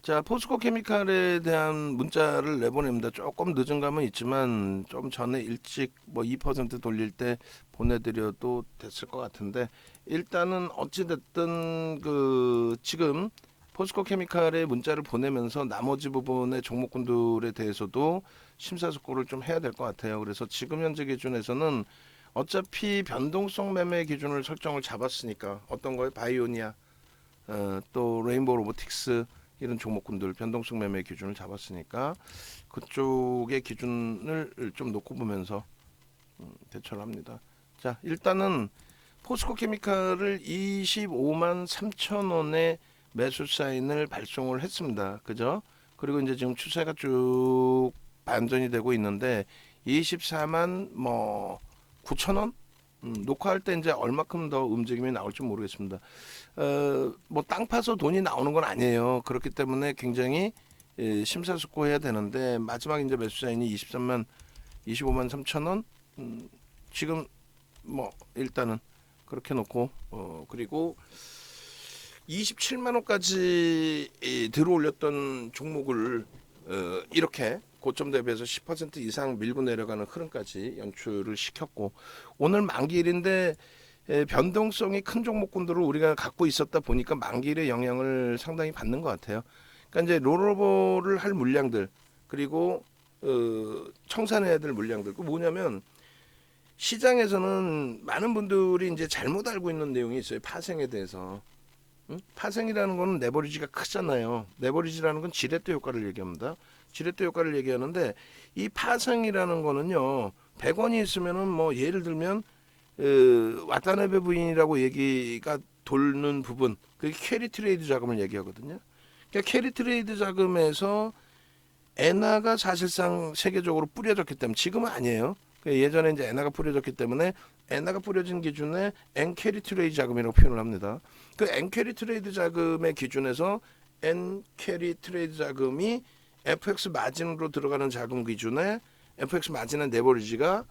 자, 포스코 케미칼에 대한 문자를 내보냅니다. 조금 늦은 감은 있지만 좀 전에 일찍 뭐 2% 돌릴 때 보내드려도 됐을 것 같은데, 일단은 어찌됐든 그 지금 포스코 케미칼에 문자를 보내면서 나머지 부분의 종목군들에 대해서도 심사숙고를 좀 해야 될 것 같아요. 그래서 지금 현재 기준에서는 어차피 변동성 매매 기준을 설정을 잡았으니까, 어떤 거에 바이오니아, 또 레인보우 로보틱스 이런 종목군들 변동성 매매 기준을 잡았으니까 그쪽의 기준을 좀 놓고 보면서 대처를 합니다. 자, 일단은 포스코 케미칼을 25만 3천 원에 매수 사인을 발송을 했습니다. 그죠? 그리고 이제 지금 추세가 쭉 반전이 되고 있는데 24만 뭐 9천 원? 녹화할 때 이제 얼마큼 더 움직임이 나올지 모르겠습니다. 뭐 땅 파서 돈이 나오는 건 아니에요. 그렇기 때문에 굉장히 심사숙고해야 되는데, 마지막 이제 매수 사인이 25만 3천 원. 지금 뭐 일단은 그렇게 놓고, 그리고 27만 원까지 들어올렸던 종목을 이렇게 고점 대비해서 10% 이상 밀고 내려가는 흐름까지 연출을 시켰고, 오늘 만기일인데 변동성이 큰 종목군들을 우리가 갖고 있었다 보니까 만기일의 영향을 상당히 받는 것 같아요. 그러니까 이제 롤오버를 할 물량들, 그리고 청산해야 될 물량들, 그 뭐냐면 시장에서는 많은 분들이 이제 잘못 알고 있는 내용이 있어요. 파생에 대해서. 파생이라는 거는 레버리지가 크잖아요. 레버리지라는 건 지렛대 효과를 얘기합니다. 지렛대 효과를 얘기하는데, 이 파생이라는 거는요, 100원이 있으면은 뭐 예를 들면 와타나베 부인이라고 얘기가 돌는 부분, 그게 캐리 트레이드 자금을 얘기하거든요. 그러니까 캐리 트레이드 자금에서 엔화가 사실상 세계적으로 뿌려졌기 때문에, 지금은 아니에요. 예전에 이제 엔화가 뿌려졌기 때문에 엔화가 뿌려진 기준에 엔캐리 트레이드 자금이라고 표현을 합니다. 그 엔캐리 트레이드 자금의 기준에서 엔캐리 트레이드 자금이 FX 마진으로 들어가는 자금 기준에 FX 마진의 레버리지가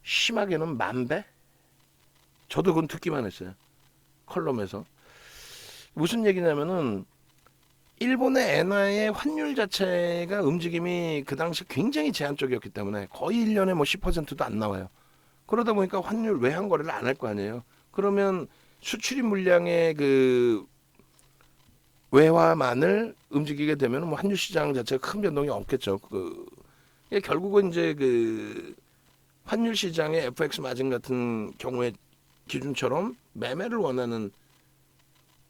심하게는 10,000배? 저도 그건 듣기만 했어요. 컬럼에서. 무슨 얘기냐면은 일본의 엔화의 환율 자체가 움직임이 그 당시 굉장히 제한적이었기 때문에 거의 1년에 뭐 10%도 안 나와요. 그러다 보니까 환율 외환 거래를 안 할 거 아니에요. 그러면 수출입 물량의 그 외화만을 움직이게 되면 뭐 환율 시장 자체가 큰 변동이 없겠죠. 결국은 이제 그 환율 시장의 FX 마진 같은 경우에 기준처럼 매매를 원하는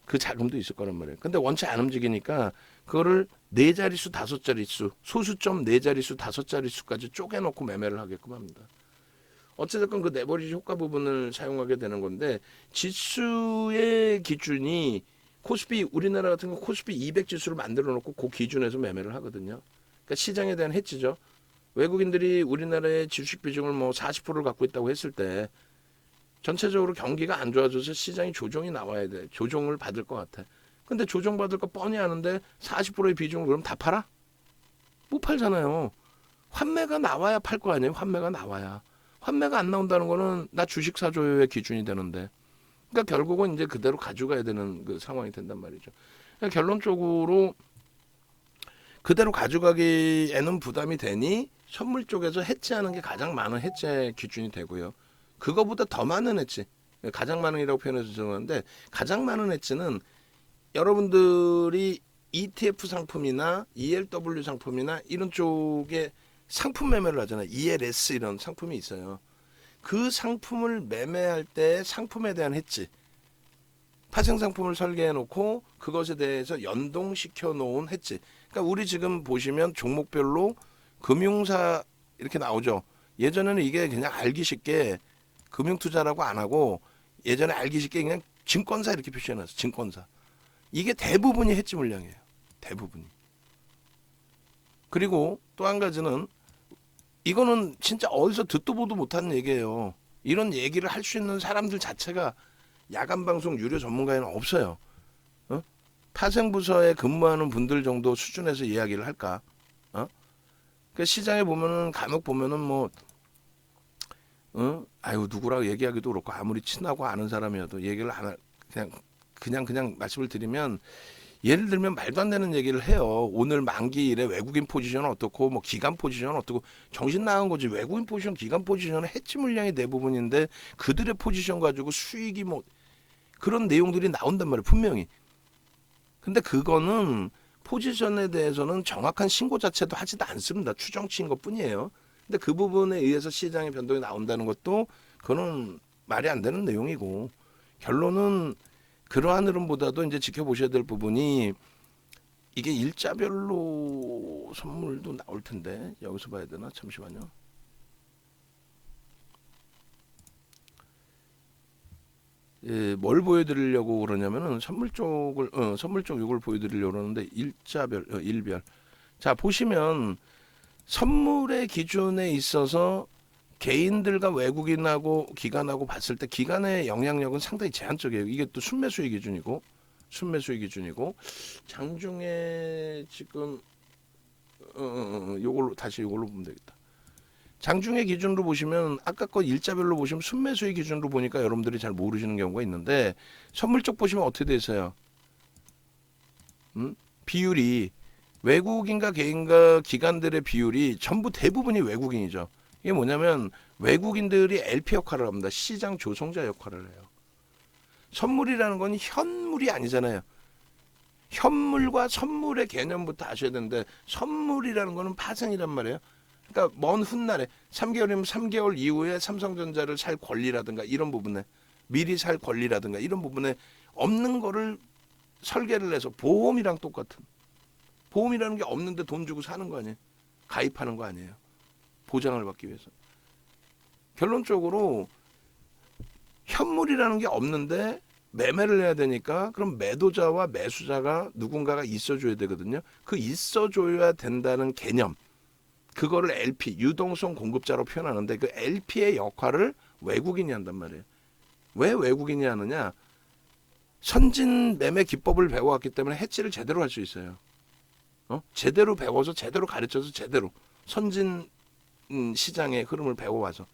그 자금도 있을 거란 말이에요. 근데 원체 안 움직이니까 그거를 네 자릿수, 다섯 자릿수, 소수점 네 자릿수, 다섯 자릿수까지 쪼개놓고 매매를 하게끔 합니다. 어찌됐건 그 레버리지 효과 부분을 사용하게 되는 건데, 지수의 기준이 코스피, 우리나라 같은 거 코스피 200 지수를 만들어 놓고 그 기준에서 매매를 하거든요. 그러니까 시장에 대한 해지죠. 외국인들이 우리나라의 주식 비중을 뭐 40%를 갖고 있다고 했을 때 전체적으로 경기가 안 좋아져서 시장이 조정이 나와야 돼. 조정을 받을 것 같아. 근데 조정받을 거 뻔히 아는데 40%의 비중을 그럼 다 팔아? 못 팔잖아요. 환매가 나와야 팔 거 아니에요. 환매가 나와야. 환매가 안 나온다는 거는 나 주식 사줘요의 기준이 되는데. 그러니까 결국은 이제 그대로 가져가야 되는 그 상황이 된단 말이죠. 그러니까 결론적으로 그대로 가져가기에는 부담이 되니 선물 쪽에서 해지하는 게 가장 많은 해지 기준이 되고요. 그거보다 더 많은 해지, 가장 많은이라고 표현해서 죄송한데, 가장 많은 해지는 여러분들이 ETF 상품이나 ELW 상품이나 이런 쪽에 상품 매매를 하잖아요. ELS 이런 상품이 있어요. 그 상품을 매매할 때 상품에 대한 해지, 파생 상품을 설계해 놓고 그것에 대해서 연동시켜 놓은 해지. 그러니까 우리 지금 보시면 종목별로 금융사 이렇게 나오죠. 예전에는 이게 그냥 알기 쉽게 금융투자라고 안 하고, 예전에 알기 쉽게 그냥 증권사 이렇게 표시해놨어. 증권사. 이게 대부분이 해지 물량이에요. 대부분이. 그리고 또 한 가지는, 이거는 진짜 어디서 듣도 보도 못하는 얘기예요. 이런 얘기를 할 수 있는 사람들 자체가 야간 방송 유료 전문가에는 없어요. 파생부서에 근무하는 분들 정도 수준에서 이야기를 할까? 그 시장에 보면은 간혹 보면은 뭐 아유 누구라고 얘기하기도 그렇고, 아무리 친하고 아는 사람이어도 얘기를 안 할, 그냥 말씀을 드리면, 예를 들면 말도 안 되는 얘기를 해요. 오늘 만기일에 외국인 포지션은 어떻고 뭐 기관 포지션은 어떻고 정신 나간 거지. 외국인 포지션, 기관 포지션은 해치 물량이 대부분인데 그들의 포지션 가지고 수익이 뭐 그런 내용들이 나온단 말이에요. 분명히. 근데 그거는 포지션에 대해서는 정확한 신고 자체도 하지도 않습니다. 추정치인 것뿐이에요. 근데 그 부분에 의해서 시장의 변동이 나온다는 것도 그거는 말이 안 되는 내용이고 결론은 그러한 흐름보다도 이제 지켜보셔야 될 부분이 이게 일자별로 선물도 나올 텐데 여기서 봐야 되나? 잠시만요. 예, 뭘 보여드리려고 그러냐면은 선물 쪽을 선물 쪽 이걸 보여드리려고 그러는데 일자별 일별 자 보시면 선물의 기준에 있어서 개인들과 외국인하고 기관하고 봤을 때 기관의 영향력은 상당히 제한적이에요. 이게 또 순매수의 기준이고 장중에 지금 요걸로 다시 요걸로 보면 되겠다. 장중의 기준으로 보시면 아까 거 일자별로 보시면 순매수의 기준으로 보니까 여러분들이 잘 모르시는 경우가 있는데 선물 쪽 보시면 어떻게 돼 있어요? 비율이 외국인과 개인과 기관들의 비율이 전부 대부분이 외국인이죠. 이게 뭐냐면 외국인들이 LP 역할을 합니다. 시장 조성자 역할을 해요. 선물이라는 건 현물이 아니잖아요. 현물과 선물의 개념부터 아셔야 되는데 선물이라는 거는 파생이란 말이에요. 그러니까 먼 훗날에 3개월이면 3개월 이후에 삼성전자를 살 권리라든가 이런 부분에 미리 살 권리라든가 이런 부분에 없는 거를 설계를 해서 보험이랑 똑같은 보험이라는 게 없는데 돈 주고 사는 거 아니에요. 가입하는 거 아니에요. 보장을 받기 위해서. 결론적으로 현물이라는 게 없는데 매매를 해야 되니까 그럼 매도자와 매수자가 누군가가 있어줘야 되거든요. 그 있어줘야 된다는 개념 그거를 LP 유동성 공급자로 표현하는데 그 LP의 역할을 외국인이 한단 말이에요. 왜 외국인이 하느냐? 선진 매매 기법을 배워왔기 때문에 해치를 제대로 할 수 있어요. 제대로 배워서 제대로 가르쳐서 제대로 선진 시장의 흐름을 배워와서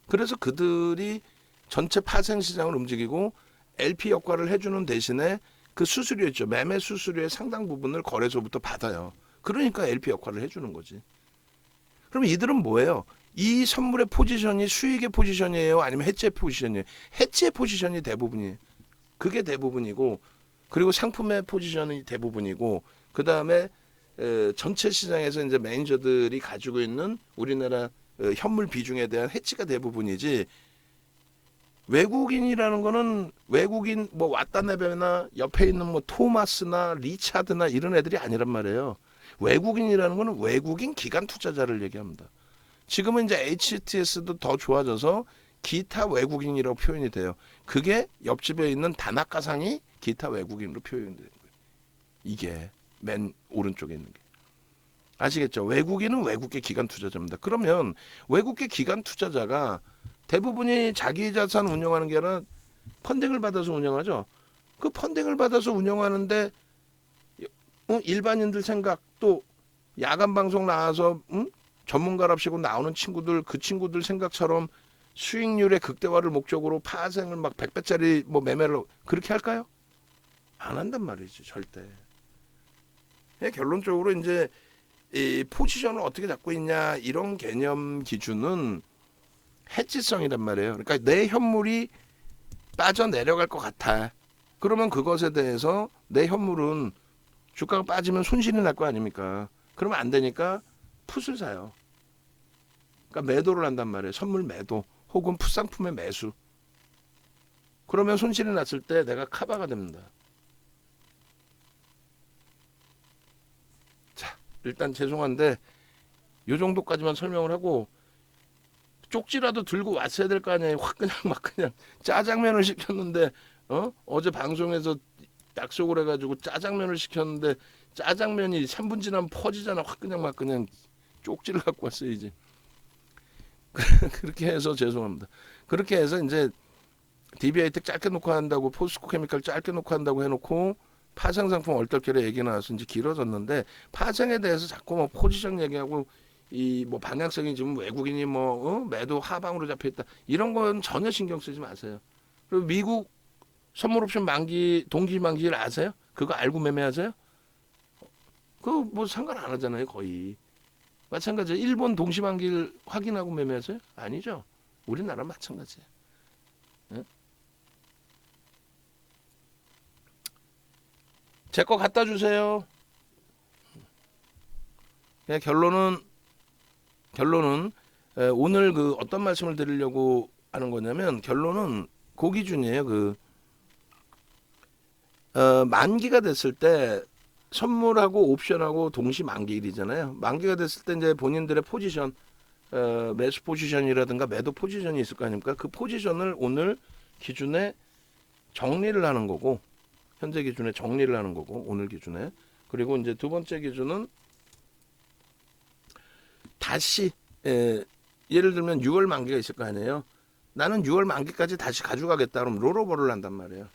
그래서 그들이 전체 파생 시장을 움직이고 LP 역할을 해주는 대신에 그 수수료 있죠. 매매 수수료의 상당 부분을 거래소부터 받아요. 그러니까 LP 역할을 해주는 거지. 그럼 이들은 뭐예요? 이 선물의 포지션이 수익의 포지션이에요? 아니면 해치의 포지션이에요? 해치의 포지션이 대부분이에요. 그게 대부분이고 그리고 상품의 포지션이 대부분이고 그 다음에 전체 시장에서 이제 매니저들이 가지고 있는 우리나라 현물 비중에 대한 해치가 대부분이지 외국인이라는 거는 외국인 뭐 왓다네베나 옆에 있는 뭐 토마스나 리차드나 이런 애들이 아니란 말이에요. 외국인이라는 거는 외국인 기관 투자자를 얘기합니다. 지금은 이제 HTS도 더 좋아져서 기타 외국인이라고 표현이 돼요. 그게 옆집에 있는 다나카상이 기타 외국인으로 표현이 되는 거예요. 이게 맨 오른쪽에 있는 게. 아시겠죠? 외국인은 외국계 기관 투자자입니다. 그러면 외국계 기관 투자자가 대부분이 자기 자산 운영하는 게 아니라 펀딩을 받아서 운영하죠. 그 펀딩을 받아서 운영하는데 일반인들 생각 또 야간 방송 나와서 전문가랍시고 나오는 친구들 그 친구들 생각처럼 수익률의 극대화를 목적으로 파생을 막 100배짜리 뭐 매매를 그렇게 할까요? 안 한단 말이지 절대. 결론적으로 이제 이 포지션을 어떻게 잡고 있냐 이런 개념 기준은 해지성이란 말이에요. 그러니까 내 현물이 빠져 내려갈 것 같아. 그러면 그것에 대해서 내 현물은 주가가 빠지면 손실이 날 거 아닙니까? 그러면 안 되니까 풋을 사요. 그러니까 매도를 한단 말이에요. 선물 매도 혹은 풋상품의 매수. 그러면 손실이 났을 때 내가 카바가 됩니다. 자, 일단 죄송한데 이 정도까지만 설명을 하고 쪽지라도 들고 왔어야 될 거 아니에요. 확 그냥 막 그냥 짜장면을 시켰는데 어제 방송에서 약속을 해가지고 짜장면을 시켰는데 짜장면이 3분 지나면 퍼지잖아. 확 그냥 막 그냥 쪽지를 갖고 왔어야지. 그렇게 해서 죄송합니다. 그렇게 해서 이제 DB하이텍 짧게 놓고 한다고 포스코 케미칼 짧게 놓고 한다고 해놓고 파생 상품 얼떨결에 얘기 나와서 이제 길어졌는데 파생에 대해서 자꾸 뭐 포지션 얘기하고 이 뭐 방향성이 지금 외국인이 뭐 매도 하방으로 잡혀 있다 이런 건 전혀 신경 쓰지 마세요. 그리고 미국 선물 옵션 만기 동기 만기를 아세요? 그거 알고 매매하세요? 그거 뭐 상관 안 하잖아요, 거의. 마찬가지예요. 일본 동시만기를 확인하고 매매하세요? 아니죠. 우리나라 마찬가지예요. 예? 제 거 갖다 주세요. 그냥 결론은 오늘 그 어떤 말씀을 드리려고 하는 거냐면 결론은 그 기준이에요. 만기가 됐을 때 선물하고 옵션하고 동시 만기일이잖아요. 만기가 됐을 때 이제 본인들의 포지션, 매수 포지션이라든가 매도 포지션이 있을 거 아닙니까? 그 포지션을 오늘 기준에 정리를 하는 거고, 현재 기준에 정리를 하는 거고, 오늘 기준에. 그리고 이제 두 번째 기준은 다시 예를 들면 6월 만기가 있을 거 아니에요. 나는 6월 만기까지 다시 가져가겠다. 그럼 롤오버를 한단 말이에요.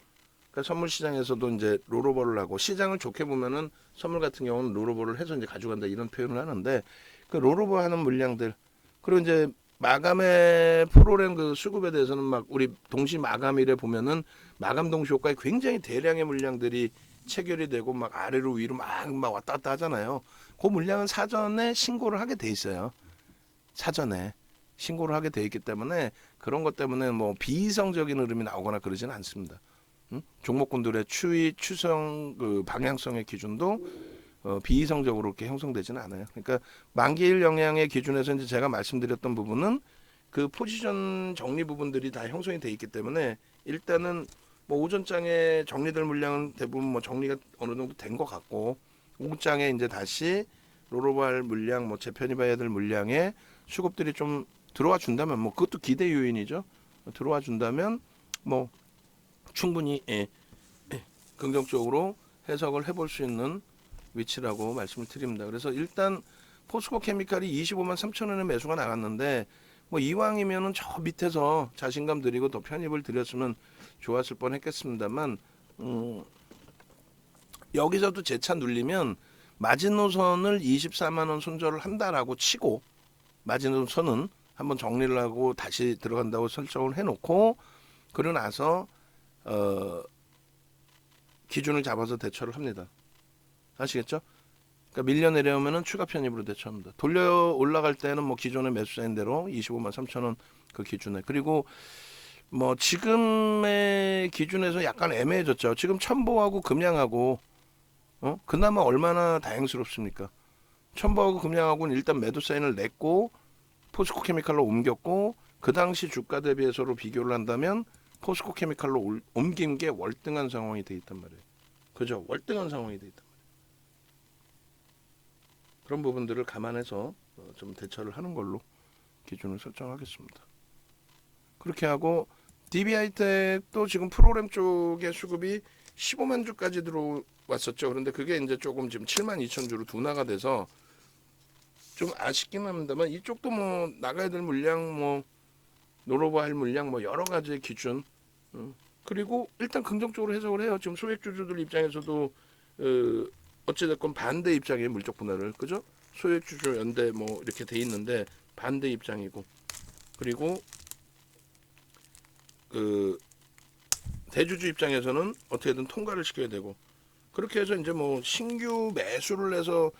그러니까 선물 시장에서도 이제 롤오버를 하고 시장을 좋게 보면은 선물 같은 경우는 롤오버를 해서 이제 가져간다 이런 표현을 하는데 그 롤오버 하는 물량들 그리고 이제 마감의 프로그램 그 수급에 대해서는 막 우리 동시 마감일에 보면은 마감 동시 효과에 굉장히 대량의 물량들이 체결이 되고 막 아래로 위로 막 왔다 갔다 하잖아요. 그 물량은 사전에 신고를 하게 돼 있어요. 사전에 신고를 하게 돼 있기 때문에 그런 것 때문에 뭐 비이성적인 흐름이 나오거나 그러지는 않습니다. 종목군들의 추이, 추성, 그 방향성의 기준도 비이성적으로 이렇게 형성되지는 않아요. 그러니까 만기일 영향의 기준에서 이제 제가 말씀드렸던 부분은 그 포지션 정리 부분들이 다 형성이 돼 있기 때문에 일단은 뭐 오전장에 정리될 물량은 대부분 뭐 정리가 어느 정도 된 것 같고 오후장에 이제 다시 롤오버할 물량, 뭐 재편입해야 될 물량에 수급들이 좀 들어와 준다면 뭐 그것도 기대 요인이죠. 들어와 준다면 뭐 충분히 긍정적으로 해석을 해볼 수 있는 위치라고 말씀을 드립니다. 그래서 일단 포스코 케미칼이 25만 3천 원의 매수가 나갔는데 뭐 이왕이면은 저 밑에서 자신감 드리고 더 편입을 드렸으면 좋았을 뻔했겠습니다만 여기서도 재차 눌리면 마지노선을 24만 원 손절을 한다라고 치고 마지노선은 한번 정리를 하고 다시 들어간다고 설정을 해놓고 그러고 나서 기준을 잡아서 대처를 합니다. 아시겠죠? 그러니까 밀려 내려오면은 추가 편입으로 대처합니다. 돌려 올라갈 때는 뭐 기존의 매수자인 대로 25만 3천 원 그 기준에 그리고 뭐 지금의 기준에서 약간 애매해졌죠. 지금 첨보하고 금양하고 그나마 얼마나 다행스럽습니까? 첨보하고 금양하고는 일단 매도 사인을 냈고 포스코 케미칼로 옮겼고 그 당시 주가 대비해서로 비교를 한다면 포스코 케미칼로 옮긴 게 월등한 상황이 돼 있단 말이에요. 그죠? 월등한 상황이 돼 있단 말이에요. 그런 부분들을 감안해서 좀 대처를 하는 걸로 기준을 설정하겠습니다. 그렇게 하고 DB하이텍도 지금 프로그램 쪽의 수급이 15만 주까지 들어왔었죠. 그런데 그게 이제 조금 지금 7만 2천 주로 둔화가 돼서 좀 아쉽긴 합니다만 이쪽도 뭐 나가야 될 물량 뭐 롤오버 할 물량 뭐 여러 가지의 기준 그리고 일단 긍정적으로 해석을 해요. 지금 소액주주들 입장에서도 어찌됐건 반대 입장이에요. 물적 분할을 그죠? 소액주주 연대 뭐 이렇게 돼 있는데 반대 입장이고 그리고 그 대주주 입장에서는 어떻게든 통과를 시켜야 되고 그렇게 해서 이제 뭐 신규 매수를 해서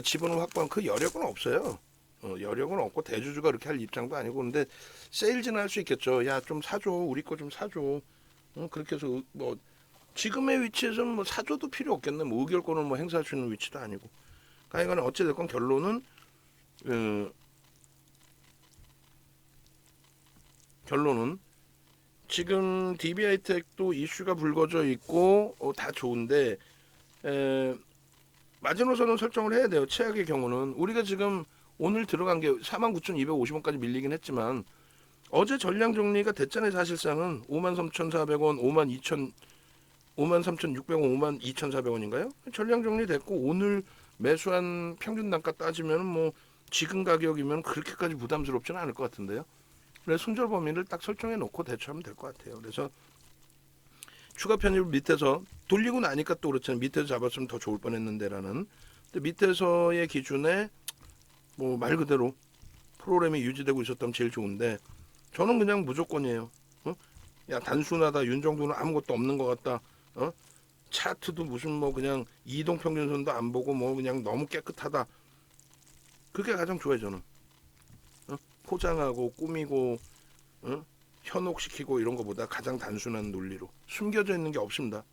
지분을 확보한 그 여력은 없어요. 여력은 없고 대주주가 그렇게 할 입장도 아니고 근데 세일즈는 할 수 있겠죠. 야 좀 사줘 우리 거 좀 사줘. 그렇게 해서 뭐 지금의 위치에서는 뭐 사줘도 필요 없겠네. 뭐 의결권을 뭐 행사할 수 있는 위치도 아니고. 그러니까 어찌됐건 결론은 지금 DB하이텍도 이슈가 불거져 있고 다 좋은데 마지노선은 설정을 해야 돼요. 최악의 경우는 우리가 지금 오늘 들어간 게 49,250원까지 밀리긴 했지만 어제 전량 정리가 됐잖아요. 사실상은 53,400원, 53,600원, 52,400원인가요? 전량 정리됐고 오늘 매수한 평균 단가 따지면 뭐 지금 가격이면 그렇게까지 부담스럽지는 않을 것 같은데요. 그래서 손절 범위를 딱 설정해 놓고 대처하면 될 것 같아요. 그래서 추가 편입 밑에서 돌리고 나니까 또 그렇잖아요. 밑에서 잡았으면 더 좋을 뻔했는데라는. 근데 밑에서의 기준에 뭐 말 그대로 프로그램이 유지되고 있었다면 제일 좋은데 저는 그냥 무조건이에요. 야 단순하다 윤 정도는 아무것도 없는 것 같다. 차트도 무슨 뭐 그냥 이동 평균선도 안 보고 뭐 그냥 너무 깨끗하다. 그게 가장 좋아요 저는. 포장하고 꾸미고 현혹시키고 이런 거보다 가장 단순한 논리로 숨겨져 있는 게 없습니다.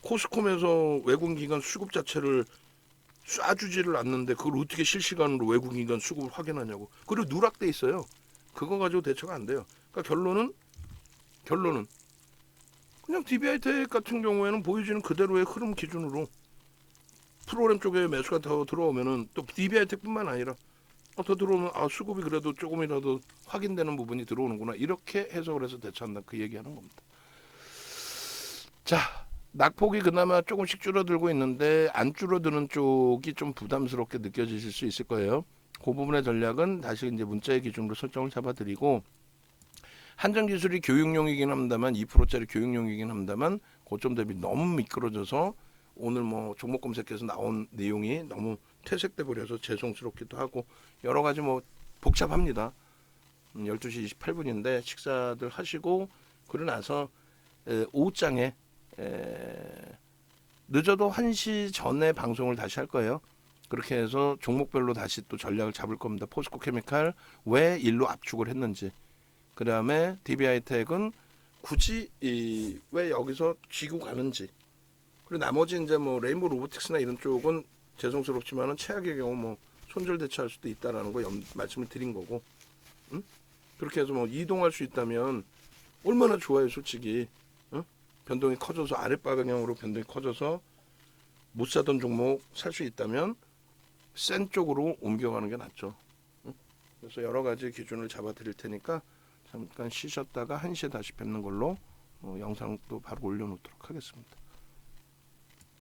코스콤에서 외국인기관 수급 자체를 쏴주지를 않는데 그걸 어떻게 실시간으로 외국인기관 수급을 확인하냐고. 그리고 누락돼 있어요. 그거 가지고 대처가 안 돼요. 그러니까 결론은 그냥 DBI텍 같은 경우에는 보여지는 그대로의 흐름 기준으로 프로그램 쪽에 매수가 더 들어오면은 또 DBI텍뿐만 아니라 더 들어오면 수급이 그래도 조금이라도 확인되는 부분이 들어오는구나 이렇게 해석을 해서 대처한다 그 얘기하는 겁니다. 자, 낙폭이 그나마 조금씩 줄어들고 있는데 안 줄어드는 쪽이 좀 부담스럽게 느껴지실 수 있을 거예요. 그 부분의 전략은 다시 이제 문자의 기준으로 설정을 잡아드리고 한정 기술이 교육용이긴 합니다만 2%짜리 교육용이긴 합니다만 고점 대비 너무 미끄러져서 오늘 뭐 종목 검색해서 나온 내용이 너무 퇴색돼 버려서 죄송스럽기도 하고 여러 가지 뭐 복잡합니다. 12시 28분인데 식사들 하시고 그러고 나서 오후장에 늦어도 1시 전에 방송을 다시 할 거예요. 그렇게 해서 종목별로 다시 또 전략을 잡을 겁니다. 포스코 케미칼 왜 일로 압축을 했는지 그 다음에 DBI텍은 굳이 왜 여기서 쥐고 가는지 그리고 나머지 이제 뭐 레인보 로보틱스나 이런 쪽은 죄송스럽지만은 최악의 경우 뭐 손절 대처할 수도 있다라는 거 말씀을 드린 거고 그렇게 해서 뭐 이동할 수 있다면 얼마나 좋아요 솔직히 변동이 커져서 아랫방향으로 변동이 커져서 못 사던 종목 살 수 있다면 센 쪽으로 옮겨가는 게 낫죠. 그래서 여러 가지 기준을 잡아 드릴 테니까 잠깐 쉬셨다가 1시에 다시 뵙는 걸로 영상도 바로 올려놓도록 하겠습니다.